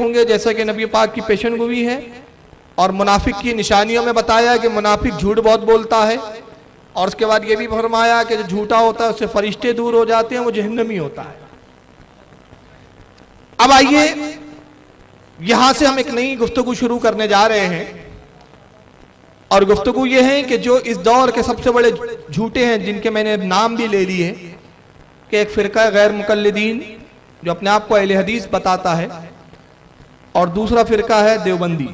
ہوں گے جیسا کہ نبی پاک کی پیشن گوئی ہے، اور منافق کی نشانیوں میں بتایا کہ منافق جھوٹ بہت بولتا ہے، اور اس کے بعد یہ بھی فرمایا کہ جو جھوٹا ہوتا ہے اس سے فرشتے دور ہو جاتے ہیں، وہ جہنمی ہوتا ہے۔ اب آئیے یہاں سے ہم ایک نئی گفتگو شروع کرنے جا رہے ہیں، اور گفتگو یہ ہے کہ جو اس دور کے سب سے بڑے جھوٹے ہیں، جن کے میں نے نام بھی لے لیے، کہ ایک فرقہ غیر مقلدین جو اپنے آپ کو اہل حدیث بتاتا ہے، اور دوسرا فرقہ ہے دیوبندی۔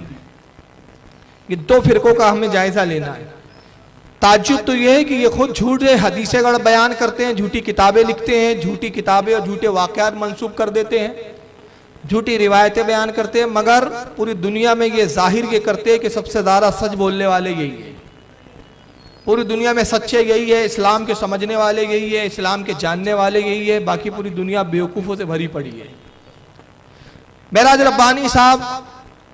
یہ دو فرقوں کا ہمیں جائزہ لینا ہے۔ تعجب تو یہ ہے کہ یہ خود جھوٹے حدیثیں گڑھ بیان کرتے ہیں، جھوٹی کتابیں لکھتے ہیں، جھوٹی کتابیں اور جھوٹے واقعات منسوب کر دیتے ہیں، جھوٹی روایتیں بیان کرتے ہیں، مگر پوری دنیا میں یہ ظاہر یہ کرتے ہیں کہ سب سے زیادہ سچ بولنے والے یہی ہیں۔ پوری دنیا میں سچے یہی ہے، اسلام کے سمجھنے والے یہی ہے، اسلام کے جاننے والے یہی ہے، باقی پوری دنیا بیوقوفوں سے بھری پڑی ہے۔ معراج ربانی صاحب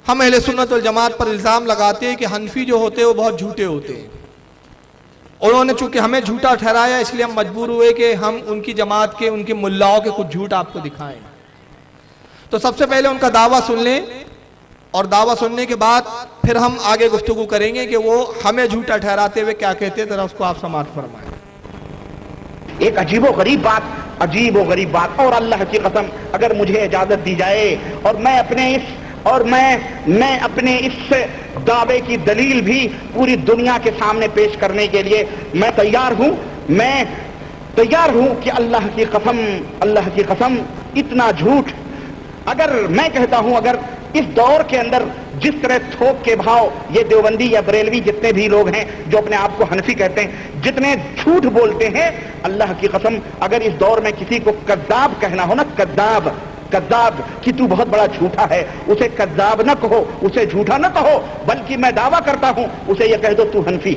ہم اہل سنت والجماعت پر الزام لگاتے ہیں کہ حنفی جو ہوتے ہیں وہ بہت جھوٹے ہوتے ہیں۔ انہوں نے چونکہ ہمیں جھوٹا ٹھہرایا، اس لیے ہم مجبور ہوئے کہ ہم ان کی جماعت کے، ان کے ملاؤں کے کچھ جھوٹ آپ کو دکھائیں۔ تو سب سے پہلے ان کا دعویٰ سن لیں، اور دعویٰ سننے کے بعد پھر ہم آگے گفتگو کریں گے کہ وہ ہمیں جھوٹا ٹھہراتے ہوئے کیا کہتے ہیں، ذرا اس کو آپ سماعت فرمائیں۔ ایک عجیب و غریب بات، اور اللہ کی قسم اگر مجھے اجازت دی جائے اور میں اپنے اس دعوے کی دلیل بھی پوری دنیا کے سامنے پیش کرنے کے لیے میں تیار ہوں کہ اللہ کی قسم اتنا جھوٹ اگر میں کہتا ہوں، اگر اس دور کے اندر جس طرح تھوک کے بھاؤ یہ دیوبندی یا بریلوی جتنے بھی لوگ ہیں جو اپنے آپ کو حنفی کہتے ہیں، جتنے جھوٹ بولتے ہیں، اللہ کی قسم اگر اس دور میں کسی کو کذاب کہنا ہو نا، کذاب کہ تو بہت بڑا جھوٹا ہے، اسے کذاب نہ کہو، اسے جھوٹا نہ کہو، بلکہ میں دعویٰ کرتا ہوں اسے یہ کہہ دو تو حنفی۔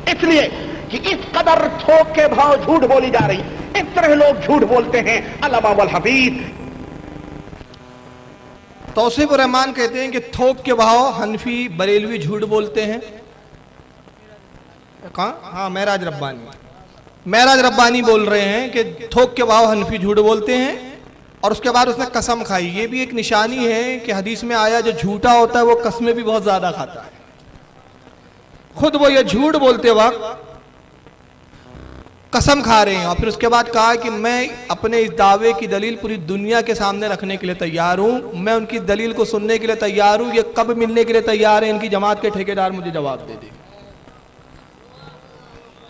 اس لیے کہ اس قدر تھوک کے بھاؤ جھوٹ بولی جا رہی، اس طرح لوگ جھوٹ بولتے ہیں۔ علامہ والحفیظ توصیف الرحمان کہتے ہیں کہ تھوک کے بھاؤ حنفی بریلوی جھوٹ بولتے ہیں۔ ہاں معراج ربانی بول رہے ہیں کہ تھوک کے بھاؤ حنفی جھوٹ بولتے ہیں، اور اس کے بعد اس نے قسم کھائی۔ یہ بھی ایک نشانی ہے کہ حدیث میں آیا جو جھوٹا ہوتا ہے وہ قسمیں بھی بہت زیادہ کھاتا ہے۔ خود وہ یہ جھوٹ بولتے وقت قسم کھا رہے ہیں، اور پھر اس کے بعد کہا کہ میں اپنے اس دعوے کی دلیل پوری دنیا کے سامنے رکھنے کے لیے تیار ہوں، میں ان کی دلیل کو سننے کے لیے تیار ہوں، یہ کب ملنے کے لیے تیار ہیں، ان کی جماعت کے ٹھیکیدار مجھے جواب دے دیں،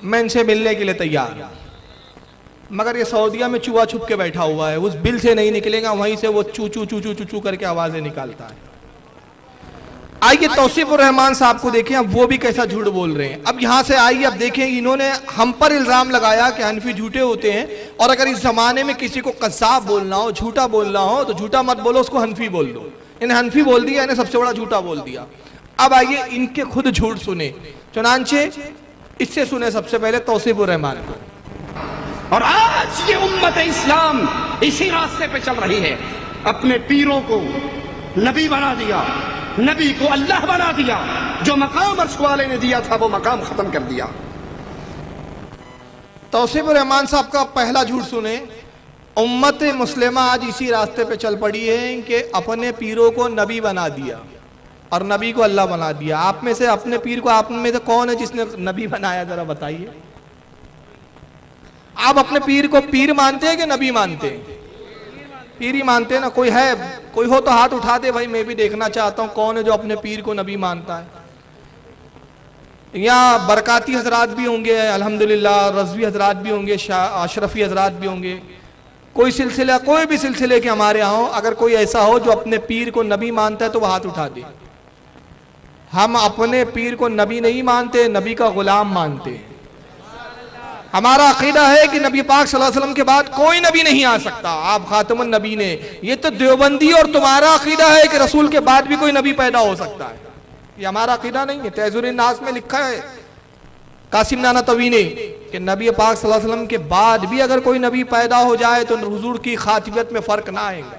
میں ان سے ملنے کے لیے تیار ہوں۔ مگر یہ سعودیہ میں چوہا چھپ کے بیٹھا ہوا ہے، اس بل سے نہیں نکلے گا، وہیں سے وہ چو چو چو چو چو چو کر کے آوازیں نکالتا ہے۔ آئیے توصیف الرحمان صاحب کو دیکھیں، اب وہ بھی کیسا جھوٹ بول رہے ہیں۔ اب یہاں سے آئیے، اب دیکھیں انہوں نے ہم پر الزام لگایا کہ حنفی جھوٹے ہوتے ہیں، اور اگر اس زمانے میں کسی کو قذاب بولنا ہو، جھوٹا بولنا ہو، تو جھوٹا مت بولو، اس کو حنفی بول دو۔ انہیں حنفی بول دیا، انہیں سب سے بڑا جھوٹا بول دیا۔ اب آئیے ان کے خود جھوٹ سنیں، چنانچہ اس سے سنیں سب سے پہلے توصیف الرحمان کو۔ اور آج یہ امت اسلام اسی راستے پہ چل رہی ہے، اپنے پیروں کو نبی بنا دیا، نبی کو اللہ بنا دیا، جو مقام عرش والے نے دیا تھا وہ مقام ختم کر دیا۔ توصیف الرحمان صاحب کا پہلا جھوٹ سنیں، امت مسلمہ آج اسی راستے پہ چل پڑی ہے کہ اپنے پیروں کو نبی بنا دیا اور نبی کو اللہ بنا دیا۔ آپ میں سے اپنے پیر کو آپ میں سے کون ہے جس نے نبی بنایا، ذرا بتائیے۔ آپ اپنے پیر کو پیر مانتے ہیں کہ نبی مانتے ہیں؟ پیر ہی مانتے ہیں نا۔ کوئی ہے، کوئی ہو تو ہاتھ اٹھا دے بھائی، میں بھی دیکھنا چاہتا ہوں کون ہے جو اپنے پیر کو نبی مانتا ہے۔ یہاں برکاتی حضرات بھی ہوں گے الحمدللہ، رضوی حضرات بھی ہوں گے، اشرفی حضرات بھی ہوں گے، کوئی سلسلہ، کوئی بھی سلسلے کے ہمارے ہاں ہو، اگر کوئی ایسا ہو جو اپنے پیر کو نبی مانتا ہے تو وہ ہاتھ اٹھا دے۔ ہم اپنے پیر کو نبی نہیں مانتے، نبی کا غلام مانتے ہیں۔ ہمارا عقیدہ ہے کہ نبی پاک صلی اللہ علیہ وسلم کے بعد کوئی نبی نہیں آ سکتا، آپ خاتم النبی نے۔ یہ تو دیوبندی اور تمہارا عقیدہ ہے کہ رسول کے بعد بھی کوئی نبی پیدا ہو سکتا ہے، یہ ہمارا عقیدہ نہیں ہے۔ تیزر الناس میں لکھا ہے قاسم نانا طوی نے کہ نبی پاک صلی اللہ علیہ وسلم کے بعد بھی اگر کوئی نبی پیدا ہو جائے تو حضور کی خاتمیت میں فرق نہ آئے گا،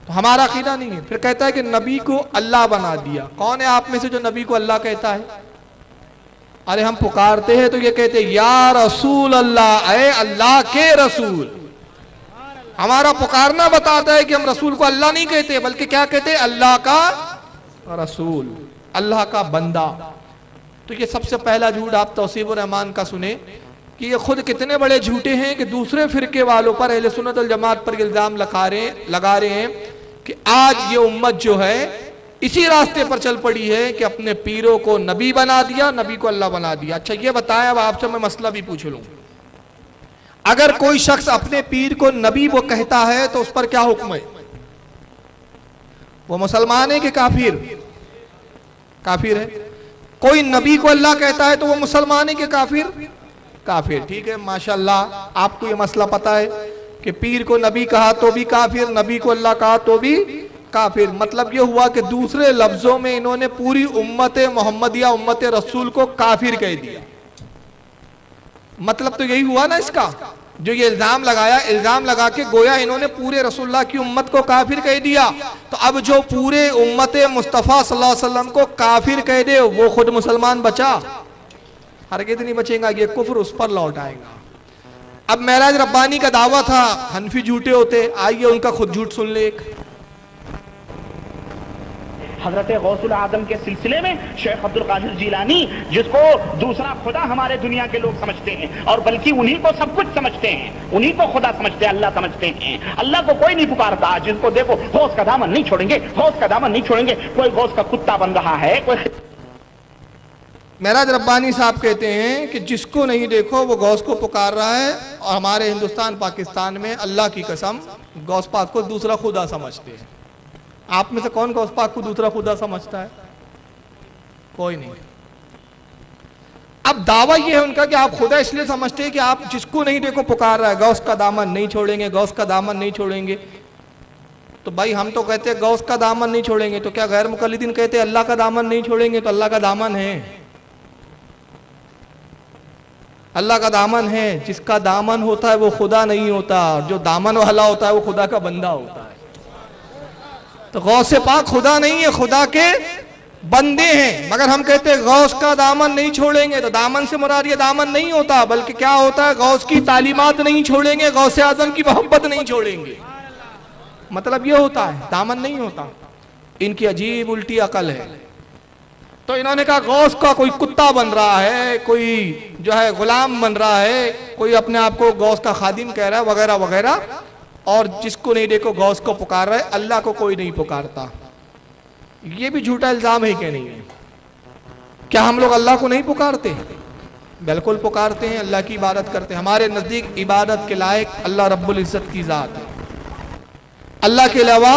تو ہمارا عقیدہ نہیں ہے۔ پھر کہتا ہے کہ نبی کو اللہ بنا دیا۔ کون ہے آپ میں سے جو نبی کو اللہ کہتا ہے؟ ارے ہم پکارتے ہیں تو یہ کہتے ہیں یا رسول اللہ، اے اللہ کے رسول۔ ہمارا پکارنا بتاتا ہے کہ ہم رسول کو اللہ نہیں کہتے بلکہ کیا کہتے ہیں؟ اللہ کا رسول، اللہ کا بندہ۔ تو یہ سب سے پہلا جھوٹ آپ توصیف الرحمان کا سنیں کہ یہ خود کتنے بڑے جھوٹے ہیں کہ دوسرے فرقے والوں پر، اہل سنت والجماعت پر الزام لگا رہے ہیں کہ آج یہ امت جو ہے اسی راستے پر چل پڑی ہے کہ اپنے پیروں کو نبی بنا دیا، نبی کو اللہ بنا دیا۔ اچھا یہ بتائیں، اب آپ سے میں مسئلہ بھی پوچھ لوں، اگر کوئی شخص اپنے پیر کو نبی وہ کہتا ہے تو اس پر کیا حکم ہے؟ وہ مسلمان ہے کہ کافر؟ کافر ہے۔ کوئی نبی کو اللہ کہتا ہے تو وہ مسلمان ہے کہ کافر؟ کافر۔ ٹھیک ہے، ماشاءاللہ آپ کو یہ مسئلہ پتا ہے کہ پیر کو نبی کہا تو بھی کافر، نبی کو اللہ کہا تو بھی کافر۔ مطلب یہ ہوا کہ دوسرے لفظوں میں انہوں نے پوری امت محمدیہ، امت رسول کو کافر کہہ دیا۔ مطلب تو یہی ہوا نا اس کا، جو یہ الزام لگایا، الزام لگا کے گویا انہوں نے پورے رسول اللہ کی امت کو کافر کہہ دیا۔ تو اب جو پورے امت مصطفیٰ صلی اللہ علیہ وسلم کو کافر کہہ دے وہ خود مسلمان بچا؟ ہرگز نہیں بچیں گا، یہ کفر اس پر لوٹ آئے گا۔ اب معراج ربانی کا دعویٰ تھا، حنفی جھوٹے ہوتے، آئیے ان کا خود جھوٹ سن لے۔ حضرت غوث العظم کے سلسلے میں شیخ عبد القادر جیلانی، جس کو دوسرا خدا ہمارے دنیا کے لوگ سمجھتے ہیں، اور بلکہ انہی کو سب کچھ سمجھتے ہیں، انہی کو خدا سمجھتے ہیں، اللہ سمجھتے ہیں۔ اللہ کو کوئی نہیں پکارتا، جن کو دیکھو غوث کا دامن نہیں چھوڑیں گے، غوث کا دامن نہیں چھوڑیں گے۔ کوئی غوث کا کتا بن رہا ہے، کوئی معراج ربانی صاحب کہتے ہیں کہ جس کو نہیں دیکھو وہ غوث کو پکار رہا ہے، اور ہمارے ہندوستان پاکستان میں اللہ کی قسم غوث پاک کو دوسرا خدا سمجھتے ہیں۔ آپ میں سے کون غوث پاک کو دوسرا خدا سمجھتا ہے؟ کوئی نہیں۔ اب دعویٰ یہ ہے ان کا کہ آپ خدا اس لیے سمجھتے ہیں کہ آپ جس کو نہیں دیکھو پکار رہا ہے، غوث کا دامن نہیں چھوڑیں گے، غوث کا دامن نہیں چھوڑیں گے۔ تو بھائی ہم تو کہتے ہیں غوث کا دامن نہیں چھوڑیں گے، تو کیا غیر مقلدین کہتے ہیں اللہ کا دامن نہیں چھوڑیں گے؟ تو اللہ کا دامن ہے، اللہ کا دامن ہے۔ جس کا دامن ہوتا ہے وہ خدا نہیں ہوتا، اور جو دامن والا ہوتا ہے وہ خدا کا بندہ ہوتا ہے۔ تو غوث پاک خدا نہیں ہے، خدا کے بندے ہیں۔ مگر ہم کہتے ہیں غوث کا دامن نہیں چھوڑیں گے، تو دامن سے مراد یہ دامن نہیں ہوتا، بلکہ کیا ہوتا ہے؟ غوث کی تعلیمات نہیں چھوڑیں گے، غوث اعظم کی محبت نہیں چھوڑیں گے۔ مطلب یہ ہوتا ہے، دامن نہیں ہوتا۔ ان کی عجیب الٹی عقل ہے۔ تو انہوں نے کہا غوث کا کوئی کتا بن رہا ہے، کوئی جو ہے غلام بن رہا ہے، کوئی اپنے آپ کو غوث کا خادم کہہ رہا ہے، وغیرہ وغیرہ، اور جس کو نہیں دیکھو غوث کو پکار رہا ہے، اللہ کو کوئی نہیں پکارتا۔ یہ بھی جھوٹا الزام ہے کہ نہیں ہے؟ کیا ہم لوگ اللہ کو نہیں پکارتے؟ بالکل پکارتے ہیں، اللہ کی عبادت کرتے ہیں۔ ہمارے نزدیک عبادت کے لائق اللہ رب العزت کی ذات ہے، اللہ کے علاوہ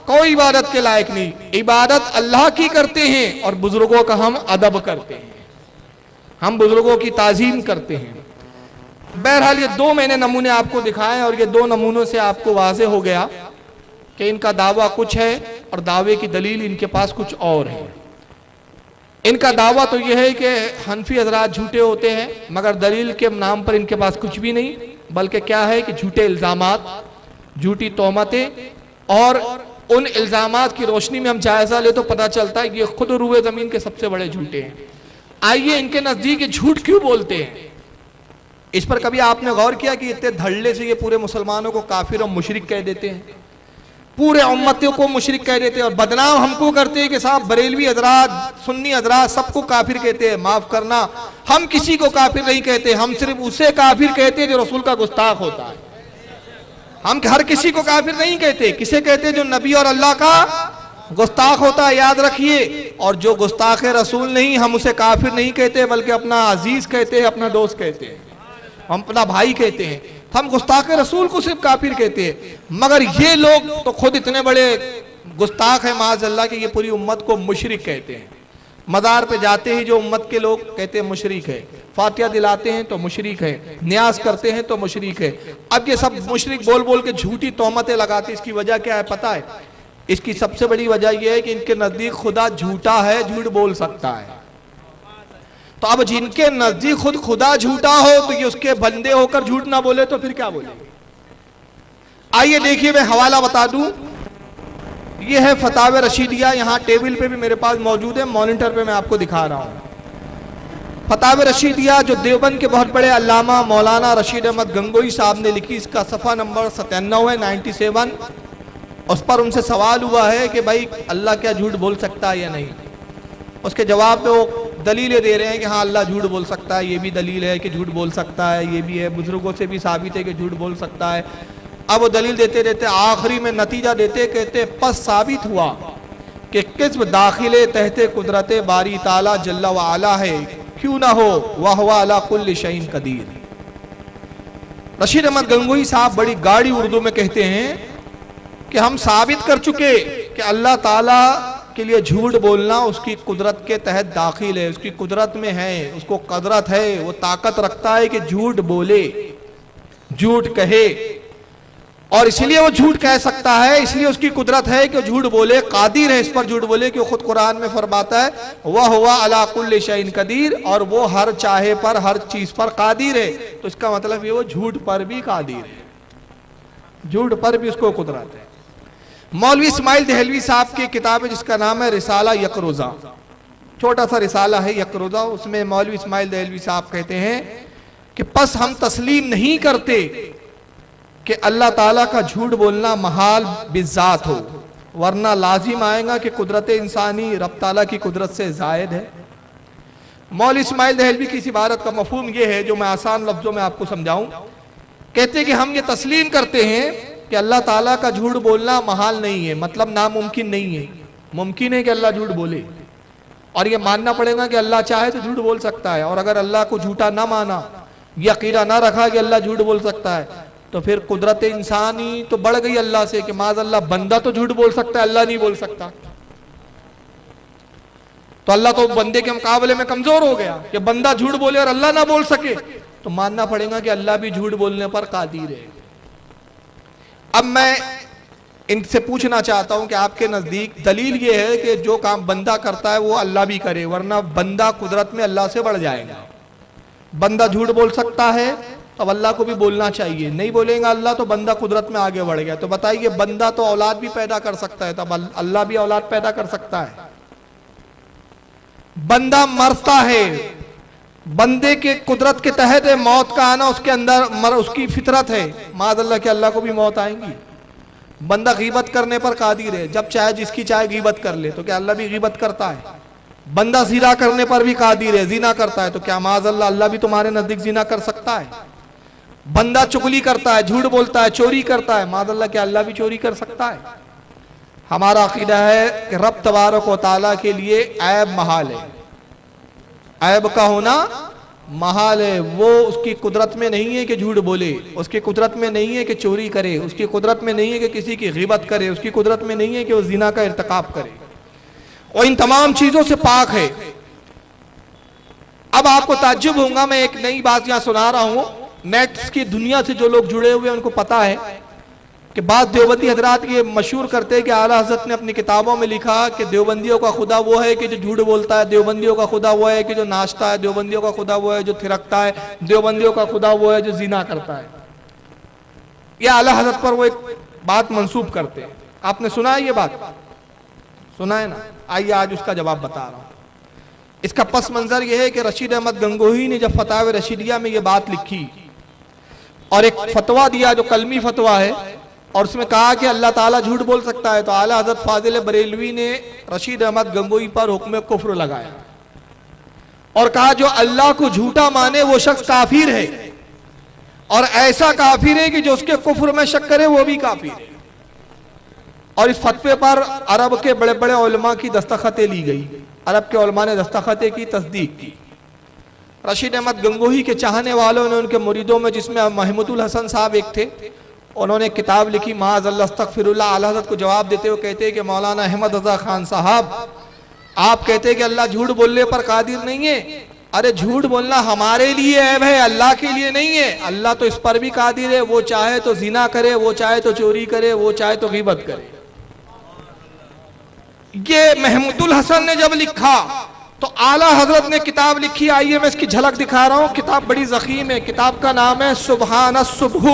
کوئی عبادت کے لائق نہیں۔ عبادت اللہ کی کرتے ہیں، اور بزرگوں کا ہم ادب کرتے ہیں، ہم بزرگوں کی تعظیم کرتے ہیں۔ بہرحال یہ دو میں نے نمونے آپ کو دکھائے، اور یہ دو نمونوں سے آپ کو واضح ہو گیا کہ ان کا دعویٰ کچھ ہے اور دعوے کی دلیل ان کے پاس کچھ اور ہے۔ ان کا دعویٰ تو یہ ہے کہ حنفی حضرات جھوٹے ہوتے ہیں، مگر دلیل کے نام پر ان کے پاس کچھ بھی نہیں، بلکہ کیا ہے کہ جھوٹے الزامات، جھوٹی تہمتیں، اور ان الزامات کی روشنی میں ہم جائزہ لے تو پتہ چلتا ہے یہ خود روئے زمین کے سب سے بڑے جھوٹے ہیں۔ آئیے ان کے نزدیک یہ جھوٹ کیوں بولتے ہیں، اس پر کبھی آپ نے غور کیا کہ اتنے دھڑلے سے یہ پورے مسلمانوں کو کافر اور مشرک کہہ دیتے ہیں، پورے امتوں کو مشرک کہہ دیتے ہیں، اور بدنام ہم کو کرتے ہیں کہ صاحب بریلوی حضرات، سنی حضرات سب کو کافر کہتے ہیں۔ معاف کرنا، ہم کسی کو کافر نہیں کہتے، ہم صرف اسے کافر کہتے ہیں جو رسول کا گستاخ ہوتا ہے۔ ہم ہر کسی کو کافر نہیں کہتے، کسے کہتے ہیں جو نبی اور اللہ کا گستاخ ہوتا ہے، یاد رکھیے۔ اور جو گستاخ رسول نہیں، ہم اسے کافر نہیں کہتے، بلکہ اپنا عزیز کہتے ہیں، اپنا دوست کہتے ہیں، ہم اپنا بھائی کہتے ہیں۔ ہم گستاخ رسول کو صرف کافر کہتے ہیں، مگر یہ لوگ تو خود اتنے بڑے گستاخ ہیں معاذ اللہ کہ یہ پوری امت کو مشرک کہتے ہیں۔ مزار پہ جاتے ہی جو امت کے لوگ کہتے ہیں مشرک ہے، فاتحہ دلاتے ہیں تو مشرک ہے، نیاز کرتے ہیں تو مشرک ہے۔ اب یہ سب مشرک بول بول کے جھوٹی تہمتیں لگاتے، اس کی وجہ کیا ہے پتہ ہے؟ اس کی سب سے بڑی وجہ یہ ہے کہ ان کے نزدیک خدا جھوٹا ہے، جھوٹ بول سکتا ہے۔ تو اب جن کے نزدیک خود خدا جھوٹا ہو تو یہ اس کے بندے ہو کر جھوٹ نہ بولے تو پھر کیا بولے؟ آئیے دیکھیے، میں حوالہ بتا دوں، یہ ہے فتاوی رشیدیہ، یہاں ٹیبل پہ بھی میرے پاس موجود ہے، مانیٹر پہ میں آپ کو دکھا رہا ہوں۔ فتاوی رشیدیہ جو دیوبند کے بہت بڑے علامہ مولانا رشید احمد گنگوئی صاحب نے لکھی، اس کا صفحہ نمبر 97 ہے 97۔ اس پر ان سے سوال ہوا ہے کہ بھائی اللہ کیا جھوٹ بول سکتا ہے یا نہیں؟ اس کے جواب میں وہ دلیلیں دے رہے ہیں کہ ہاں اللہ جھوٹ بول سکتا ہے، یہ بھی دلیل ہے کہ جھوٹ بول سکتا ہے، یہ بھی ہے، بزرگوں سے بھی ثابت ہے کہ جھوٹ بول سکتا ہے۔ اب وہ دلیل دیتے دیتے آخری میں نتیجہ دیتے کہتے پس ثابت ہوا کہ قسم داخل تحت قدرت باری تعالی جل وعلا ہے، کیوں نہ ہو وَهُوَ عَلَى كُلِّ شَيْءٍ قَدِيرٌ۔ رشید احمد گنگوئی صاحب بڑی گاڑی اردو میں کہتے ہیں کہ ہم ثابت کر چکے کہ اللہ تعالیٰ کے لیے جھوٹ بولنا اس کی قدرت کے تحت داخل ہے، اس کی قدرت میں ہے، اس کو قدرت ہے، وہ طاقت رکھتا ہے کہ جھوٹ بولے، جھوٹ کہے، اور اس لیے وہ جھوٹ کہہ سکتا ہے، اس لیے اس کی قدرت ہے کہ جھوٹ بولے، قادر ہے اس پر جھوٹ بولے، کہ خود قرآن میں فرماتا ہے وَهُوَ عَلَى كُلِّ شَيْءٍ قَدِيرٌ، اور وہ ہر چاہے پر ہر چیز پر قادر ہے۔ تو اس کا مطلب یہ وہ جھوٹ پر بھی قادر ہے، جھوٹ پر بھی اس کو قدرت ہے۔ مولوی اسماعیل دہلوی صاحب کی کتاب ہے جس کا نام ہے رسالہ یکروزہ، چھوٹا سا رسالہ ہے یکروزہ، اس میں مولوی اسماعیل دہلوی صاحب کہتے ہیں کہ پس ہم تسلیم نہیں کرتے کہ اللہ تعالیٰ کا جھوٹ بولنا محال بالذات ہو، ورنہ لازم آئے گا کہ قدرت انسانی رب تعالیٰ کی قدرت سے زائد ہے۔ مولوی اسماعیل دہلوی کی اس عبارت کا مفہوم یہ ہے جو میں آسان لفظوں میں آپ کو سمجھاؤں، کہتے ہیں کہ ہم یہ تسلیم کرتے ہیں کہ اللہ تعالیٰ کا جھوٹ بولنا محال نہیں ہے، مطلب ناممکن نہیں ہے، ممکن ہے کہ اللہ جھوٹ بولے، اور یہ ماننا پڑے گا کہ اللہ چاہے تو جھوٹ بول سکتا ہے، اور اگر اللہ کو جھوٹا نہ مانا، یہ عقیدہ نہ رکھا کہ اللہ جھوٹ بول سکتا ہے، تو پھر قدرت انسانی تو بڑھ گئی اللہ سے کہ معاذ اللہ بندہ تو جھوٹ بول سکتا ہے، اللہ نہیں بول سکتا، تو اللہ تو بندے کے مقابلے میں کمزور ہو گیا کہ بندہ جھوٹ بولے اور اللہ نہ بول سکے، تو ماننا پڑے گا کہ اللہ بھی جھوٹ بولنے پر قادر ہے۔ اب میں ان سے پوچھنا چاہتا ہوں کہ آپ کے نزدیک دلیل یہ ہے کہ جو کام بندہ کرتا ہے وہ اللہ بھی کرے، ورنہ بندہ قدرت میں اللہ سے بڑھ جائے گا۔ بندہ جھوٹ بول سکتا ہے تو اللہ کو بھی بولنا چاہیے، نہیں بولے گا اللہ تو بندہ قدرت میں آگے بڑھ گیا۔ تو بتائیے بندہ تو اولاد بھی پیدا کر سکتا ہے، تب اللہ بھی اولاد پیدا کر سکتا ہے۔ بندہ مرتا ہے، بندے کے قدرت کے تحت ہے موت کا آنا، اس کے اندر اس کی فطرت ہے، معاذ اللہ کہ اللہ کو بھی موت آئیں گی۔ بندہ غیبت کرنے پر قادر ہے، جب چاہے جس کی چاہے غیبت کر لے، تو کیا اللہ بھی غیبت کرتا ہے؟ بندہ زنا کرنے پر بھی قادر ہے، زنا کرتا ہے، تو کیا معاذ اللہ اللہ بھی تمہارے نزدیک زنا کر سکتا ہے؟ بندہ چغلی کرتا ہے، جھوٹ بولتا ہے، چوری کرتا ہے، معاذ اللہ کیا اللہ بھی چوری کر سکتا ہے؟ ہمارا عقیدہ ہے کہ رب تبارک و تعالیٰ کے لیے عیب محال ہے، عیب کا ہونا محال ہے، وہ اس کی قدرت میں نہیں ہے کہ جھوٹ بولے، اس کی قدرت میں نہیں ہے کہ چوری کرے، اس کی قدرت میں نہیں ہے کہ کسی کی غیبت کرے، اس کی قدرت میں نہیں ہے کہ وہ زنا کا ارتکاب کرے، وہ ان تمام چیزوں سے پاک ہے۔ اب آپ کو تعجب ہوگا، میں ایک نئی بات یہاں سنا رہا ہوں، نیٹس کی دنیا سے جو لوگ جڑے ہوئے ہیں ان کو پتا ہے کہ بعض دیوبندی حضرات یہ مشہور کرتے ہیں کہ اعلیٰ حضرت نے اپنی کتابوں میں لکھا کہ دیوبندیوں کا خدا وہ ہے کہ جو جھوٹ بولتا ہے، دیوبندیوں کا خدا وہ ہے کہ جو ناچتا ہے، دیوبندیوں کا خدا وہ ہے جو تھرکتا ہے، دیوبندیوں کا خدا وہ ہے جو زنا کرتا ہے۔ یہ اعلیٰ حضرت پر وہ ایک بات منسوب کرتے ہیں، آپ نے سنا ہے یہ بات؟ سنا ہے نا؟ آئیے آج اس کا جواب بتا رہا ہوں۔ اس کا پس منظر یہ ہے کہ رشید احمد گنگوہی نے جب فتاوی رشیدیہ میں یہ بات لکھی اور ایک فتویٰ دیا جو کلمی فتویٰ ہے، اور اس میں کہا کہ اللہ تعالیٰ جھوٹ بول سکتا ہے، تو اعلیٰ حضرت فاضل بریلوی نے رشید احمد گنگوہی پر حکم کفر لگایا اور کہا جو اللہ کو جھوٹا مانے وہ شخص کافر ہے، اور ایسا کافر ہے کہ جو اس کے کفر میں شک کرے وہ بھی کافر ہے۔ اور اس فتوے پر عرب کے بڑے بڑے علماء کی دستخطیں لی گئی، عرب کے علماء نے دستخطیں کی، تصدیق کی۔ رشید احمد گنگوہی کے چاہنے والوں نے ان کے مریدوں میں جس میں محمود الحسن صاحب ایک تھے، انہوں نے کتاب لکھی معاذ اللہ استغفر اللہ۔ اعلیٰ حضرت کو جواب دیتے ہوئے کہتے ہیں کہ مولانا احمد رضا خان صاحب آپ کہتے ہیں کہ اللہ جھوٹ بولنے پر قادر نہیں ہے، ارے جھوٹ بولنا ہمارے لیے عیب ہے، اللہ کے لیے نہیں ہے، اللہ تو اس پر بھی قادر ہے، وہ چاہے تو زنا کرے، وہ چاہے تو چوری کرے، وہ چاہے تو غیبت کرے۔ یہ محمود الحسن نے جب لکھا تو اعلیٰ حضرت نے کتاب لکھی، آئیے میں اس کی جھلک دکھا رہا ہوں، کتاب بڑی ضخیم ہے، کتاب کا نام ہے سبحان الصبح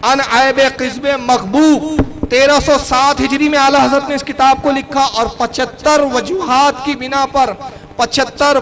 ان عیب قذب مغبوب۔ 1307 ہجری میں اعلیٰ حضرت نے اس کتاب کو لکھا اور 75 وجوہات کی بنا پر 75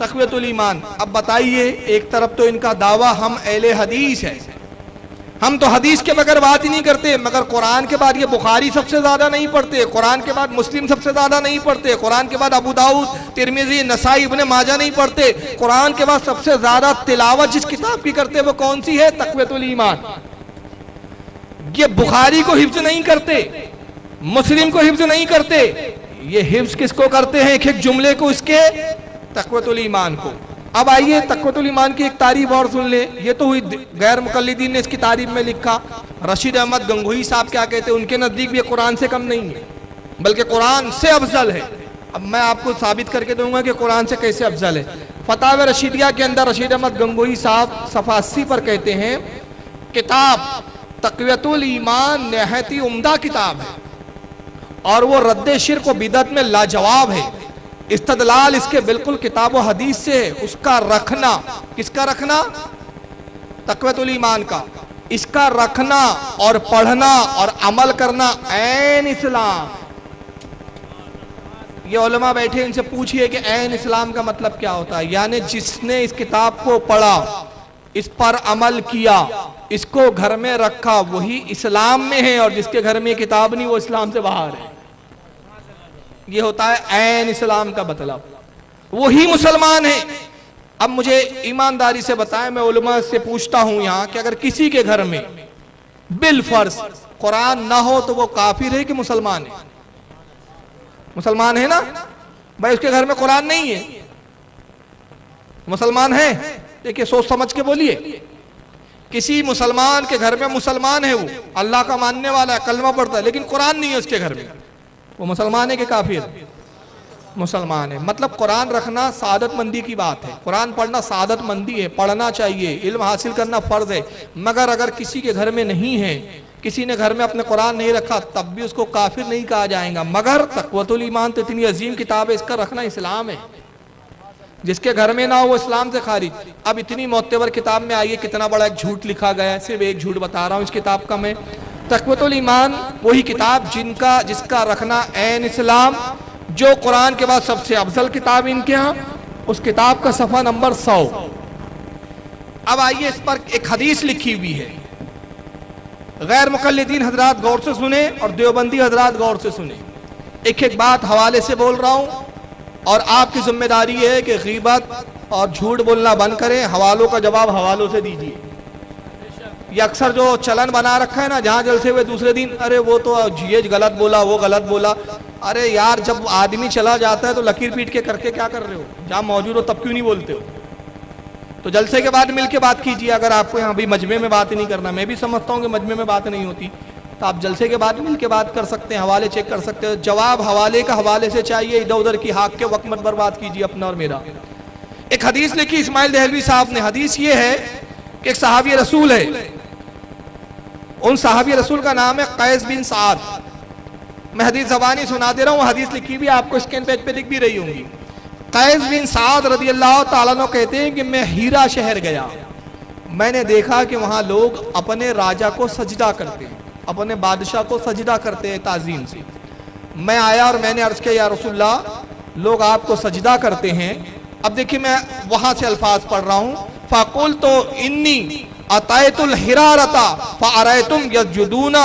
تقویت الایمان. اب بتائیے، ایک طرف تو ان کا دعویٰ ہم اہل حدیث ہے، ہم تو حدیث کے بغیر بات ہی نہیں کرتے، مگر قرآن کے بعد یہ بخاری سب سے زیادہ نہیں پڑھتے، قرآن کے بعد مسلم سب سے زیادہ نہیں پڑھتے، قرآن کے بعد ابو داؤد، ترمذی، نسائی، ابن ماجہ نہیں پڑھتے، قرآن کے بعد سب سے زیادہ تلاوت جس کتاب کی کرتے وہ کون سی ہے؟ تقویت الایمان. یہ بخاری کو حفظ نہیں کرتے، مسلم کو حفظ نہیں کرتے، یہ حفظ کس کو کرتے ہیں؟ ایک ایک جملے کو، اس کے تقویت الایمان کو. اب آئیے تقویت الایمان کی ایک تعریف اور سن لیں. یہ تو ہوئی غیر مقلدین نے اس کی تعریف میں لکھا. رشید احمد گنگوہی صاحب کیا کہتے ہیں؟ ان کے نزدیک بھی یہ قرآن سے کم نہیں ہے بلکہ قرآن سے افضل ہے. اب میں آپ کو ثابت کر کے دوں گا کہ قرآن سے کیسے افضل ہے. فتاوی رشیدیہ کے اندر رشید احمد گنگوہی صاحب صفحہ 80 پر کہتے ہیں کتاب تقویت الایمان نہایت ہی عمدہ کتاب ہے اور وہ رد شرک و بدعت میں لاجواب ہے. استدلال اس کے بالکل کتاب و حدیث سے ہے. اس کا رکھنا، کس کا رکھنا؟ تقویت الایمان کا. اس کا رکھنا اور پڑھنا اور عمل کرنا عین اسلام. یہ علماء بیٹھے، ان سے پوچھئے کہ عین اسلام کا مطلب کیا ہوتا ہے. یعنی جس نے اس کتاب کو پڑھا، اس پر عمل کیا، اس کو گھر میں رکھا، وہی اسلام میں ہے، اور جس کے گھر میں یہ کتاب نہیں وہ اسلام سے باہر ہے. یہ ہوتا ہے عین اسلام کا مطلب، وہی مسلمان ہے. اب مجھے ایمانداری سے بتائیں، میں علماء سے پوچھتا ہوں یہاں کہ اگر کسی کے گھر میں بالفرض قرآن نہ ہو تو وہ کافر ہے کہ مسلمان ہے؟ مسلمان ہے نا بھائی. اس کے گھر میں قرآن نہیں ہے، مسلمان ہے؟ دیکھیں سوچ سمجھ کے بولیے. کسی مسلمان کے گھر میں مسلمان ہے، وہ اللہ کا ماننے والا ہے، کلمہ پڑھتا ہے، لیکن قرآن نہیں ہے اس کے گھر میں، وہ مسلمان ہے کہ کافر؟ مسلمان ہے. مطلب قرآن رکھنا سعادت مندی کی بات ہے، قرآن پڑھنا سعادت مندی ہے، پڑھنا چاہیے، علم حاصل کرنا فرض ہے. مگر اگر کسی کے گھر میں نہیں ہے، کسی نے گھر میں اپنے قرآن نہیں رکھا، تب بھی اس کو کافر نہیں کہا جائے گا. مگر تقویت الایمان تو اتنی عظیم کتاب ہے، اس کا رکھنا اسلام ہے. جس کے گھر میں نہ ہو وہ اسلام سے خارج. اب اتنی معتبر کتاب میں آئیے کتنا بڑا ایک جھوٹ لکھا گیا ہے. صرف ایک جھوٹ بتا رہا ہوں اس کتاب کا میں. تقویت الایمان وہی کتاب جس کا رکھنا عین اسلام، جو قرآن کے بعد سب سے افضل کتاب ان کے ہاں. اس کتاب کا صفحہ نمبر 100. اب آئیے اس پر ایک حدیث لکھی ہوئی ہے. غیر مقلدین حضرات غور سے سنیں اور دیوبندی حضرات غور سے سنیں. ایک ایک بات حوالے سے بول رہا ہوں اور آپ کی ذمہ داری ہے کہ غیبت اور جھوٹ بولنا بند کریں، حوالوں کا جواب حوالوں سے دیجیے. یہ اکثر جو چلن بنا رکھا ہے نا، جہاں جلسے ہوئے دوسرے دن ارے وہ تو یہ غلط بولا، وہ غلط بولا. ارے یار جب آدمی چلا جاتا ہے تو لکیر پیٹ کے کر کے کیا کر رہے ہو؟ جہاں موجود ہو تب کیوں نہیں بولتے ہو؟ تو جلسے کے بعد مل کے بات کیجیے. اگر آپ کو یہاں بھی مجمع میں بات نہیں کرنا، میں بھی سمجھتا ہوں کہ مجمع میں بات نہیں ہوتی، تو آپ جلسے کے بعد مل کے بات کر سکتے ہیں، حوالے چیک کر سکتے ہیں. جواب حوالے کا حوالے سے چاہیے، ادھر ادھر کی حق کے وقت مت برباد کیجیے اپنا اور میرا. ایک حدیث لکھی اسماعیل دہلوی صاحب نے. حدیث یہ ہے کہ ایک صحابی رسول ہے، ان صحابی رسول کا نام ہے قیس بن سعد. میں حدیث زبانی سنا دے رہا ہوں، حدیث لکھی بھی آپ کو اسکرین پیج پہ دکھ بھی رہی ہوں گی. قیس بن سعد رضی اللہ تعالیٰ عنہ کہتے ہیں کہ میں ہیرا شہر گیا، میں نے دیکھا کہ وہاں لوگ اپنے راجہ کو سجدہ کرتے ہیں، اپنے بادشاہ کو سجدہ کرتے ہیں تعظیم سے. میں آیا اور میں نے عرض کیا یا رسول اللہ، لوگ آپ کو سجدہ کرتے ہیں. اب دیکھیں میں وہاں سے الفاظ پڑھ رہا ہوں. فَقُلْتُ إِنِّي أَتَيْتُ الْحِرَارَةَ فَأَرَيْتُمْ يَسْجُدُونَ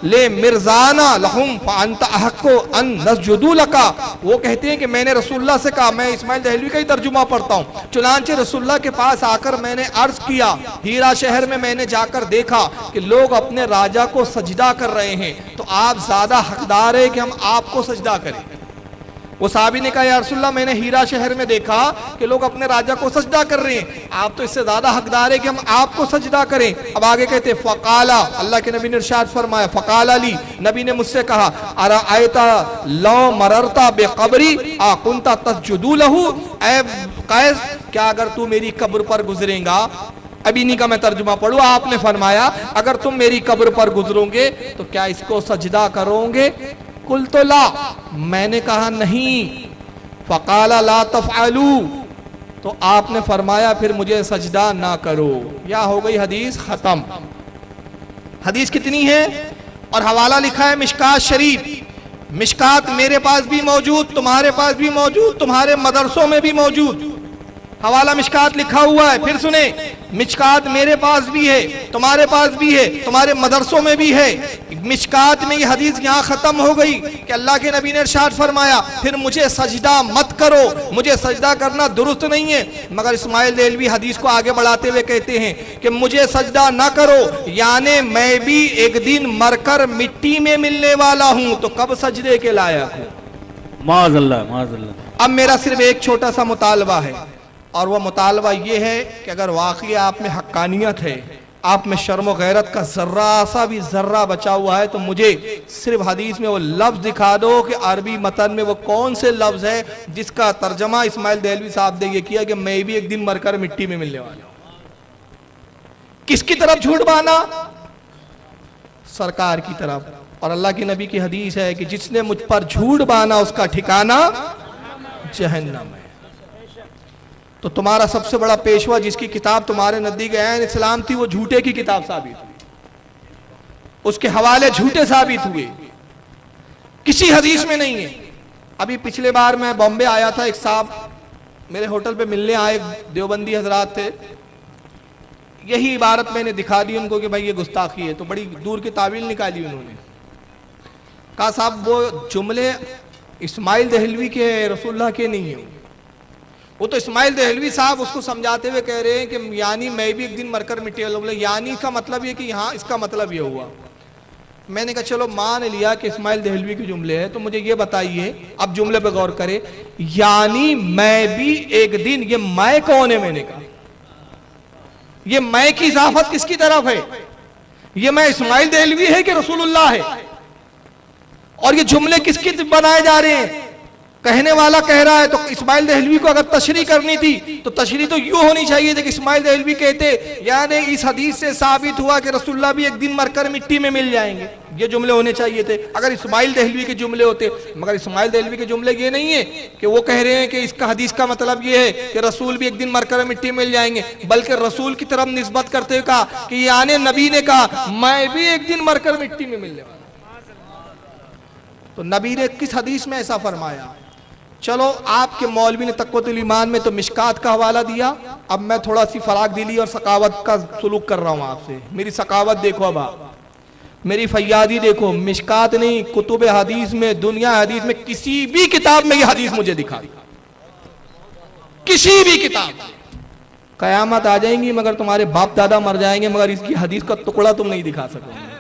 لِمِرْزَانَ لَهُمْ فَأَنْتَ أَحَقُّ أَنْ نَسْجُدُ لَكَ. وہ کہتے ہیں کہ میں نے رسول اللہ سے کہا، میں اسماعیل دہلوی کا ہی ترجمہ پڑھتا ہوں. چنانچہ رسول اللہ کے پاس آ کر میں نے عرض کیا، ہیرا شہر میں نے جا کر دیکھا کہ لوگ اپنے راجہ کو سجدہ کر رہے ہیں، تو آپ زیادہ حقدار ہے کہ ہم آپ کو سجدہ کریں. وہ صحابی نے کہا یا رسول اللہ، میں نے ہیرا شہر میں دیکھا کہ لوگ اپنے راجہ کو سجدہ کر رہے ہیں، آپ تو اس سے زیادہ حقدار ہے کہ ہم آپ کو سجدہ کریں. اب آگے کہتے فقالا، اللہ کے نبی نے ارشاد فرمایا، فقالا لی، نبی نے مجھ سے کہا، ارائیتا لو مررتا بقبری آکنتا تسجدو لہو. اے قیس، کیا اگر تو میری قبر پر گزریں گا؟ ابھی نہیں کا میں ترجمہ پڑھوں. آپ نے فرمایا اگر تم میری قبر پر گزرو گے تو کیا اس کو سجدہ کرو گے؟ قلت لا، میں نے کہا نہیں. فقال لا تفعلوا، تو آپ نے فرمایا پھر مجھے سجدہ نہ کرو. یا ہو گئی حدیث ختم. حدیث کتنی ہے اور حوالہ لکھا ہے مشکات شریف. مشکات میرے پاس بھی موجود، تمہارے پاس بھی موجود، تمہارے مدرسوں میں بھی موجود. حوالہ مشکات لکھا ہوا ہے. پھر سنیں, مشکات میرے پاس بھی ہے, تمہارے پاس بھی ہے, تمہارے مدرسوں میں بھی ہے. مشکات میں یہ حدیث یہاں ختم ہو گئی کہ اللہ کے نبی نے ارشاد فرمایا پھر مجھے سجدہ مت کرو, مجھے سجدہ کرنا درست نہیں ہے. مگر اسماعیل دہلوی حدیث کو آگے بڑھاتے ہوئے کہتے ہیں کہ مجھے سجدہ نہ کرو, یعنی میں بھی ایک دن مر کر مٹی میں ملنے والا ہوں, تو کب سجدے کے لائق ہوں. معاذ اللہ, معاذ اللہ. اب میرا صرف ایک چھوٹا سا مطالبہ ہے, اور وہ مطالبہ یہ ہے کہ اگر واقعی آپ میں حقانیت ہے, آپ میں شرم و غیرت کا ذرہ سا بھی ذرہ بچا ہوا ہے, تو مجھے صرف حدیث میں وہ لفظ دکھا دو کہ عربی متن میں وہ کون سے لفظ ہے جس کا ترجمہ اسماعیل دہلوی صاحب نے یہ کیا کہ میں بھی ایک دن مر کر مٹی میں ملنے والا ہوں. کس کی طرف جھوٹ بانا؟ سرکار کی طرف. اور اللہ کے نبی کی حدیث ہے کہ جس نے مجھ پر جھوٹ بانا اس کا ٹھکانہ جہنم ہے. تو تمہارا سب سے بڑا پیشوا جس کی کتاب تمہارے نزدیک عین اسلام تھی وہ جھوٹے کی کتاب ثابت ہوئی, اس کے حوالے جھوٹے ثابت ہوئے, کسی حدیث میں نہیں ہے. ابھی پچھلے بار میں بامبے آیا تھا, ایک صاحب میرے ہوٹل پہ ملنے آئے, دیوبندی حضرات تھے. یہی عبارت میں نے دکھا دی ان کو کہ بھائی یہ گستاخی ہے, تو بڑی دور کی تعویل نکالی انہوں نے. کہا صاحب وہ جملے اسماعیل دہلوی کے رسول اللہ کے نہیں ہیں, وہ تو اسماعیل دہلوی صاحب اس کو سمجھاتے ہوئے کہہ رہے ہیں کہ یعنی میں بھی ایک دن مر کر مٹی والا. یعنی کا مطلب یہ کہ یہاں اس کا مطلب یہ ہوا. میں نے کہا چلو مان لیا کہ اسماعیل دہلوی کے جملے ہیں, تو مجھے یہ بتائیے, اب جملے پہ غور کرے, یعنی میں بھی ایک دن, یہ میں کون ہے؟ میں نے کہا یہ میں کی اضافت کس کی طرف ہے؟ یہ میں اسماعیل دہلوی ہے کہ رسول اللہ ہے؟ اور یہ جملے کس کی بنائے جا رہے ہیں؟ کہنے والا کہہ رہا ہے. تو اسماعیل دہلوی کو اگر تشریح کرنی تھی تو تشریح تو یوں ہونی چاہیے تھی کہ اسماعیل دہلوی کہتے یعنی اس حدیث سے ثابت ہوا کہ رسول اللہ بھی ایک دن مر کر مٹی میں مل جائیں گے. یہ جملے ہونے چاہیے تھے اگر اسماعیل دہلوی کے جملے ہوتے. مگر اسماعیل دہلوی کے جملے یہ نہیں ہے کہ وہ کہہ رہے ہیں کہ اس کا حدیث کا مطلب یہ ہے کہ رسول بھی ایک دن مر کر مٹی میں مل جائیں گے, بلکہ رسول کی طرف نسبت کرتے ہوئے کہا کہ یعنی نبی نے کہا میں بھی ایک دن مر کر مٹی میں ملنے والا. تو نبی نے کس حدیث میں ایسا فرمایا؟ چلو آپ کے مولوی نے تقویۃ الایمان میں تو مشکات کا حوالہ دیا. اب میں تھوڑا سی فراغ دلی اور سخاوت کا سلوک کر رہا ہوں آپ سے. میری سخاوت دیکھو, اب آپ میری فیاضی دیکھو. مشکات نہیں, کتب حدیث میں, دنیا حدیث میں کسی بھی کتاب میں یہ حدیث مجھے دکھا, کسی بھی کتاب. قیامت آ جائیں گی مگر تمہارے باپ دادا مر جائیں گے مگر اس کی حدیث کا ٹکڑا تم نہیں دکھا سکو گے.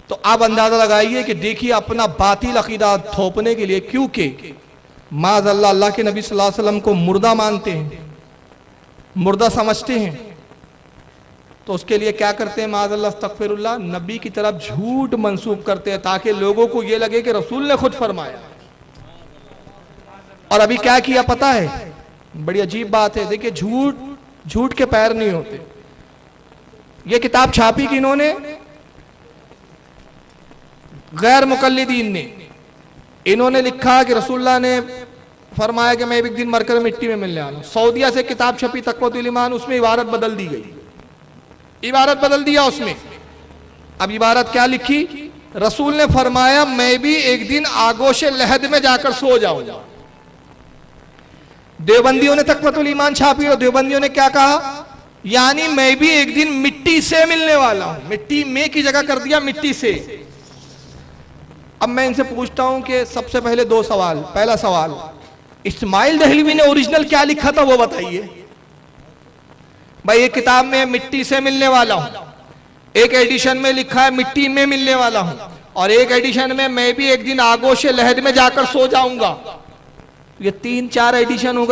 تو آپ اندازہ لگائیے کہ دیکھیے اپنا باطل عقیدہ تھوپنے کے لیے, کیونکہ معاذ اللہ اللہ کے نبی صلی اللہ علیہ وسلم کو مردہ مانتے ہیں, مردہ سمجھتے ہیں, تو اس کے لیے کیا کرتے ہیں؟ معاذ اللہ استغفر اللہ, نبی کی طرف جھوٹ منسوب کرتے ہیں تاکہ لوگوں کو یہ لگے کہ رسول نے خود فرمایا. اور ابھی کیا کیا پتا ہے؟ بڑی عجیب بات ہے. دیکھیے جھوٹ کے پیر نہیں ہوتے. یہ کتاب چھاپی کہ انہوں نے غیر مقلدین نے, انہوں نے لکھا کہ رسول اللہ نے فرمایا کہ میں ایک دن مر کر مٹی میں ملنے والا ہوں. سعودیہ سے کتاب چھپی تقویۃ الایمان, اس میں عبارت بدل دی گئی, عبارت بدل دیا اس میں. اب عبارت کیا لکھی؟ رسول نے فرمایا میں بھی ایک دن آگوش لحد میں جا کر سو جاؤں گا. دیوبندیوں نے تقویۃ الایمان چھاپی اور دیوبندیوں نے کیا کہا؟ یعنی میں بھی ایک دن مٹی سے ملنے والا ہوں. مٹی میں کی جگہ کر دیا مٹی سے. اب میں ان سے پوچھتا ہوں کہ سب سے پہلے دو سوال. پہلا سوال, اسماعیل دہلوی نے اوریجنل کیا لکھا تھا وہ بتائیے. بھائی ایک کتاب میں مٹی سے ملنے والا ہوں, ایک ایڈیشن میں لکھا ہے مٹی میں ملنے والا ہوں, اور ایک ایڈیشن میں بھی ایک دن آگوش لحد میں جا کر سو جاؤں گا. یہ 3-4 ایڈیشن ہو گئے.